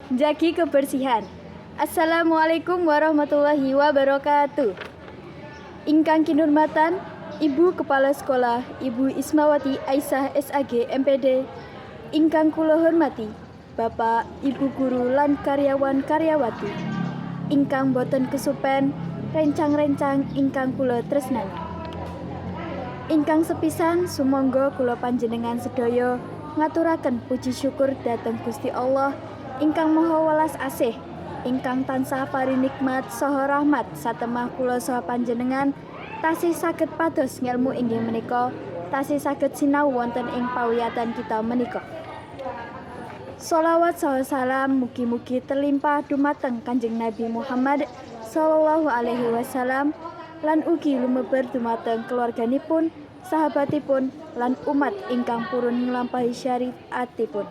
Jagi kebersihan. Assalamualaikum warahmatullahi wabarakatuh. Ingkang kinurmatan Ibu Kepala Sekolah Ibu Ismawati Aisyah SAG MPD. Ingkang kula hormati Bapak Ibu Guru lan karyawan-karyawati. Ingkang boten kesupen rencang-rencang ingkang kula tresnani. Ingkang sepisan sumangga kula panjenengan sedaya ngaturaken puji syukur dhateng Gusti Allah ingkang Maha Welas Asih, ingkang tansah paring nikmat saha rahmat satemah kula saha panjenengan tasih saged pados ngelmu inggih menika, tasih saged sinau wonten ing pawiyatan kita menika. Sholawat saha salam mugi-mugi terlimpah dumateng Kanjeng Nabi Muhammad sallallahu alaihi wasallam lan ugi lumeber dumateng keluarganipun, sahabatipun lan umat ingkang purun nglampahi syariatipun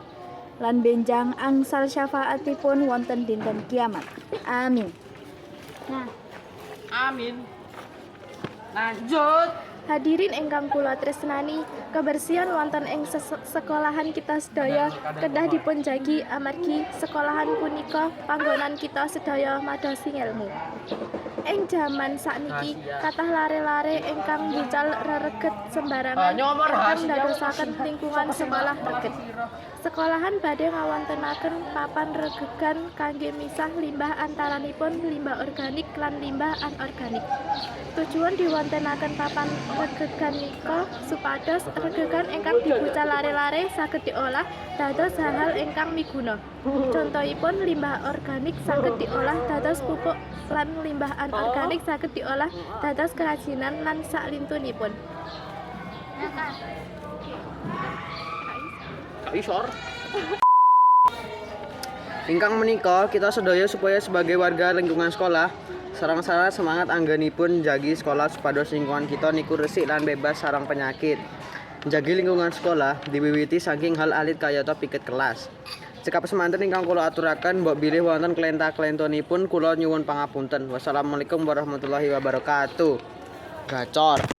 lan benjang angsal syafaatipun wonten dinten kiamat. Amin. Amin. Lanjut. Hadirin ingkang kula tresnani, kebersihan wonten ing sekolahan kita sedaya kedah dipunjagi amargi sekolahan punika panggonan kita sedaya madosi ngelmu. Ing jaman sakniki kathah lare-lare ingkang bucal rereget sembarangan ingkang ndadosaken lingkungan sekolah reget. Sekolahan badhe ngawontenaken papan regegan kangge misah limbah antaranipun limbah organik lan limbah anorganik. Tujuan diwontenaken papan regegan nika supados regegan ingkang dibucal lare-lare saged diolah dados hal-hal ingkang miguna. Contohipun limbah organik saged diolah dados pupuk lan limbah anorganik saged diolah dados kerajinan lan saklintunipun. Isor. Ingkang menika kita sedaya supaya sebagai warga lingkungan sekolah sareng-sareng semangat anggenipun jagi sekolah supados lingkungan kita niku resik lan bebas sareng penyakit. Jagi lingkungan sekolah diwiwiti saking hal alit kayata piket kelas. Cekap semanten ingkang kula aturaken mbok bilih wonten klenta-klentonipun kula nyuwun pangapunten. Wassalamualaikum warahmatullahi wabarakatuh. Gacor.